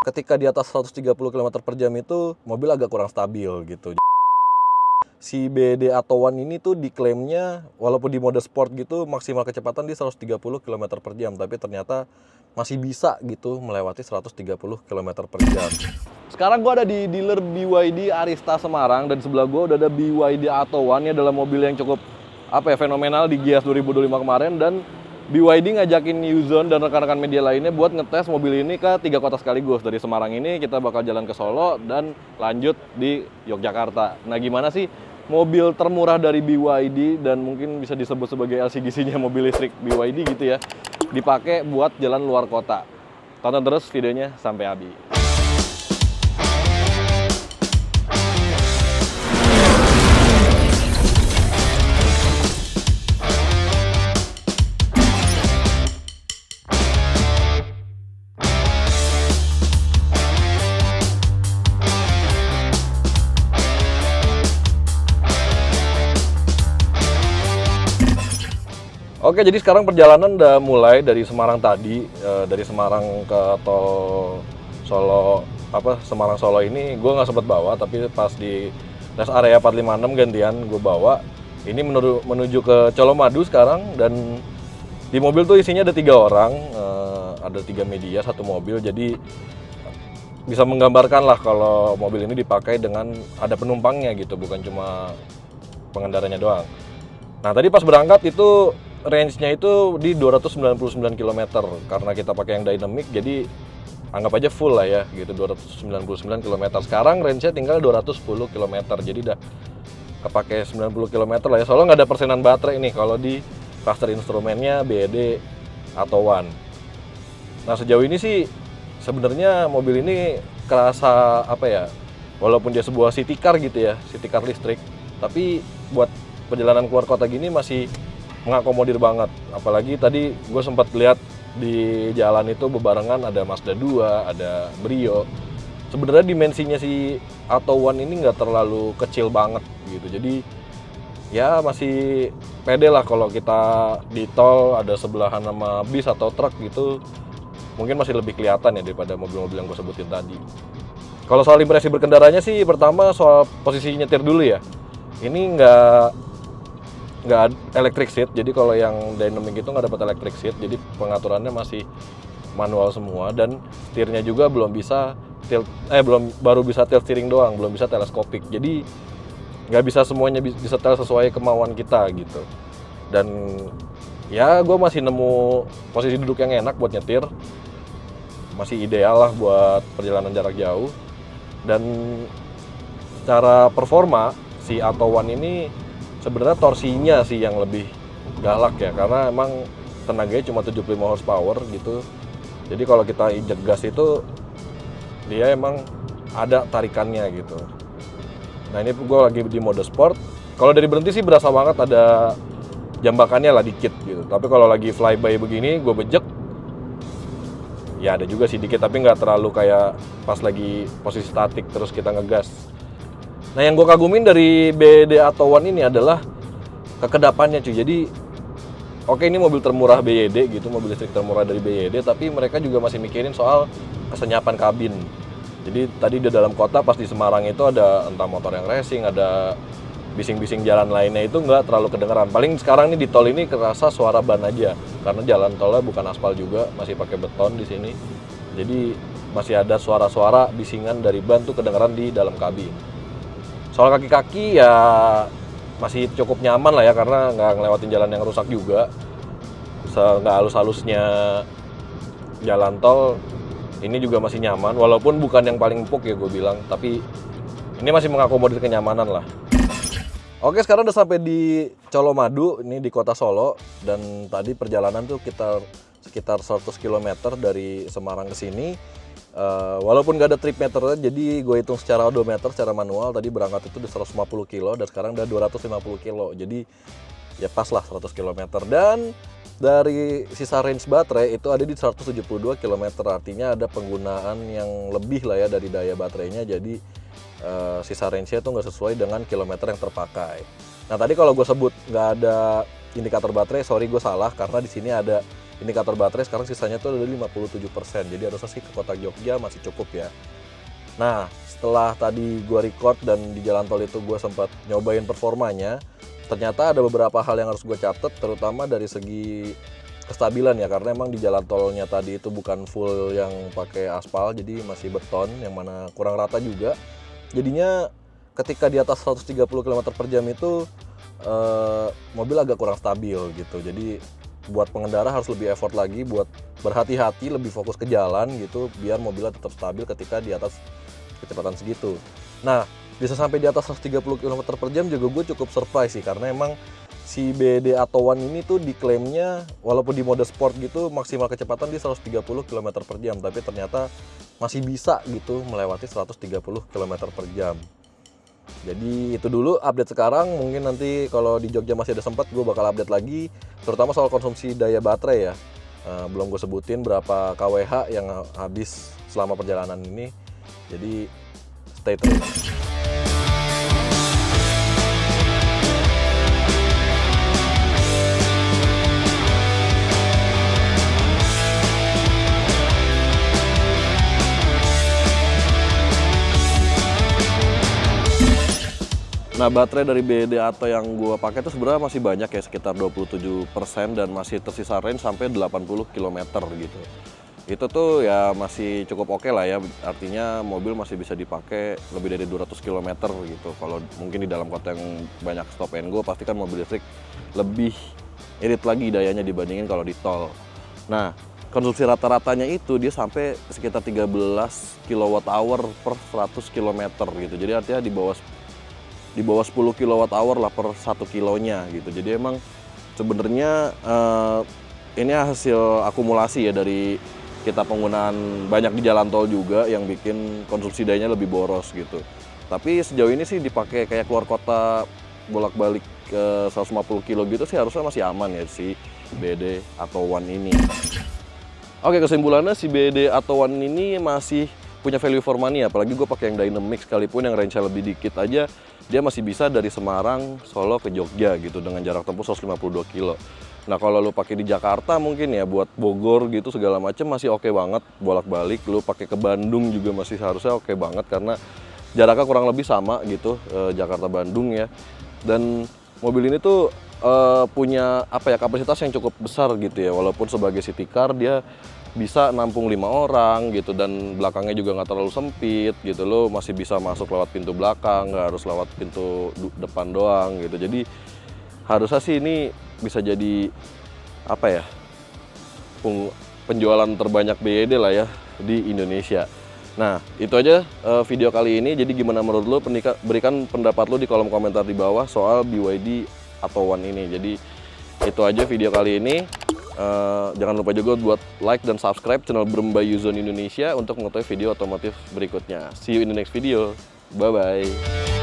ketika di atas 130 km per jam itu mobil agak kurang stabil gitu. Si BYD Atto One ini tuh diklaimnya walaupun di mode sport gitu maksimal kecepatan di 130 km per jam, tapi ternyata masih bisa gitu melewati 130 km per jam. Sekarang gue ada di dealer BYD Arista Semarang dan sebelah gue udah ada BYD Atto One. Ini adalah mobil yang cukup fenomenal di Gias 2025 kemarin, dan BYD ngajakin Yuzon dan rekan-rekan media lainnya buat ngetes mobil ini ke 3 kota sekaligus. Dari Semarang ini kita bakal jalan ke Solo dan lanjut di Yogyakarta. Nah, gimana sih mobil termurah dari BYD dan mungkin bisa disebut sebagai LCGC-nya mobil listrik BYD gitu ya, dipakai buat jalan luar kota. Tonton terus videonya sampai habis. Oke, jadi sekarang perjalanan udah mulai dari Semarang tadi, dari Semarang ke tol Solo, Semarang Solo ini gue nggak sempat bawa, tapi pas di rest area 456 gantian gue bawa. Ini menuju ke Colomadu sekarang, dan di mobil tuh isinya ada 3 orang, ada 3 media, 1 mobil, jadi bisa menggambarkan lah kalau mobil ini dipakai dengan ada penumpangnya gitu, bukan cuma pengendaranya doang. Nah, tadi pas berangkat itu range-nya itu di 299 km karena kita pakai yang dynamic, jadi anggap aja full lah ya gitu, 299 km. Sekarang range-nya tinggal 210 km, jadi udah kepake 90 km lah ya. Soalnya nggak ada persenan baterai nih kalau di cluster instrumennya BYD Atto One. Nah, sejauh ini sih sebenarnya mobil ini kerasa walaupun dia sebuah city car gitu ya, city car listrik, tapi buat perjalanan keluar kota gini masih mengakomodir banget. Apalagi tadi gue sempat lihat di jalan itu bebarengan ada Mazda 2, ada Brio. Sebenarnya dimensinya si Atto One ini nggak terlalu kecil banget gitu. Jadi ya masih pede lah kalau kita di tol ada sebelahan sama bis atau truk gitu. Mungkin masih lebih kelihatan ya daripada mobil-mobil yang gue sebutin tadi. Kalau soal impresi berkendaranya sih, pertama soal posisi nyetir dulu ya. Ini nggak electric seat, jadi kalau yang dynamic itu nggak dapat electric seat, jadi pengaturannya masih manual semua, dan setirnya juga belum bisa baru bisa tilt steering doang, belum bisa teleskopik, jadi nggak bisa semuanya disetel sesuai kemauan kita gitu. Dan ya gue masih nemu posisi duduk yang enak buat nyetir, masih ideal lah buat perjalanan jarak jauh. Dan secara performa si Atto One ini sebenarnya torsinya sih yang lebih galak ya, karena emang tenaganya cuma 75 horsepower gitu. Jadi kalau kita injek gas itu dia emang ada tarikannya gitu. Nah, ini gue lagi di mode sport. Kalau dari berhenti sih berasa banget ada jambakannya lah dikit gitu. Tapi kalau lagi flyby begini gue bejek, ya ada juga sih dikit, tapi nggak terlalu kayak pas lagi posisi statik terus kita ngegas. Nah, yang gue kagumin dari BYD Atto One ini adalah kekedapannya cuy. Jadi oke, ini mobil termurah BYD gitu, mobil listrik termurah dari BYD, tapi mereka juga masih mikirin soal kesenyapan kabin. Jadi tadi di dalam kota pas di Semarang itu ada entah motor yang racing, ada bising-bising jalan lainnya, itu nggak terlalu kedengeran. Paling sekarang nih di tol ini kerasa suara ban aja, karena jalan tolnya bukan aspal juga, masih pakai beton di sini. Jadi masih ada suara-suara bisingan dari ban tuh kedengeran di dalam kabin. Soal kaki-kaki ya masih cukup nyaman lah ya, karena nggak ngelewatin jalan yang rusak juga. Nggak halus-halusnya jalan tol, ini juga masih nyaman. Walaupun bukan yang paling empuk ya gue bilang, tapi ini masih mengakomodir kenyamanan lah. Oke, sekarang udah sampai di Colomadu, ini di kota Solo. Dan tadi perjalanan tuh sekitar 100 km dari Semarang ke sini. Walaupun nggak ada trip meter, jadi gue hitung secara odometer, secara manual. Tadi berangkat itu di 150 kilo dan sekarang udah 250 kilo. Jadi ya pas lah 100 km. Dan dari sisa range baterai itu ada di 172 km. Artinya ada penggunaan yang lebih lah ya dari daya baterainya. Jadi sisa range-nya itu nggak sesuai dengan kilometer yang terpakai. Nah, tadi kalau gue sebut nggak ada indikator baterai, sorry gue salah, karena di sini ada indikator baterai sekarang sisanya tuh ada 57%. Jadi harusnya sih ke kota Jogja masih cukup ya. Nah, setelah tadi gua record dan di jalan tol itu gua sempat nyobain performanya, ternyata ada beberapa hal yang harus gue catat, terutama dari segi kestabilan ya, karena emang di jalan tolnya tadi itu bukan full yang pakai aspal, jadi masih beton yang mana kurang rata juga. Jadinya ketika di atas 130 km per jam itu mobil agak kurang stabil gitu. Jadi buat pengendara harus lebih effort lagi buat berhati-hati, lebih fokus ke jalan gitu, biar mobilnya tetap stabil ketika di atas kecepatan segitu. Nah, bisa sampai di atas 130 km per jam juga gue cukup surprise sih, karena emang si BD Atto One ini tuh diklaimnya walaupun di mode sport gitu maksimal kecepatan di 130 km per jam, tapi ternyata masih bisa gitu melewati 130 km per jam. Jadi itu dulu update sekarang, mungkin nanti kalau di Jogja masih ada sempat gue bakal update lagi, terutama soal konsumsi daya baterai ya. Belum gue sebutin berapa kWh yang habis selama perjalanan ini, jadi stay tune. Nah, baterai dari BD Atto yang gue pakai itu sebenarnya masih banyak ya, sekitar 27% dan masih tersisa range sampai 80 km gitu. Itu tuh ya masih cukup oke lah ya, artinya mobil masih bisa dipakai lebih dari 200 km gitu. Kalau mungkin di dalam kota yang banyak stop and go, pasti kan mobil listrik lebih irit lagi dayanya dibandingin kalau di tol. Nah, konsumsi rata-ratanya itu dia sampai sekitar 13 kWh per 100 km gitu. Jadi artinya di bawah 10 kWh lah per 1 kilonya gitu. Jadi emang sebenarnya ini hasil akumulasi ya dari kita penggunaan banyak di jalan tol juga yang bikin konsumsi dayanya lebih boros gitu. Tapi sejauh ini sih dipakai kayak keluar kota bolak-balik ke 150 kilo gitu sih harusnya masih aman ya si BD Atto One ini. Oke, kesimpulannya si BD Atto One ini masih punya value for money, apalagi gue pakai yang Dynamic sekalipun yang range-nya lebih dikit aja, dia masih bisa dari Semarang, Solo ke Jogja gitu dengan jarak tempuh 152 kilo. Nah, kalau lu pakai di Jakarta mungkin ya buat Bogor gitu segala macam masih oke banget bolak-balik. Lu pakai ke Bandung juga masih seharusnya oke banget karena jaraknya kurang lebih sama gitu, Jakarta Bandung ya. Dan mobil ini tuh punya apa ya, kapasitas yang cukup besar gitu ya, walaupun sebagai city car dia bisa nampung 5 orang gitu dan belakangnya juga nggak terlalu sempit gitu, lo masih bisa masuk lewat pintu belakang, nggak harus lewat pintu depan doang gitu. Jadi harusnya sih ini bisa jadi apa ya, penjualan terbanyak BYD lah ya di Indonesia. Nah, itu aja video kali ini. Jadi gimana menurut lo? Berikan pendapat lo di kolom komentar di bawah soal BYD Atto One ini. Jadi itu aja video kali ini. Jangan lupa juga buat like dan subscribe channel Brem by Yuzon Indonesia untuk mengetahui video otomotif berikutnya. See you in the next video. Bye-bye.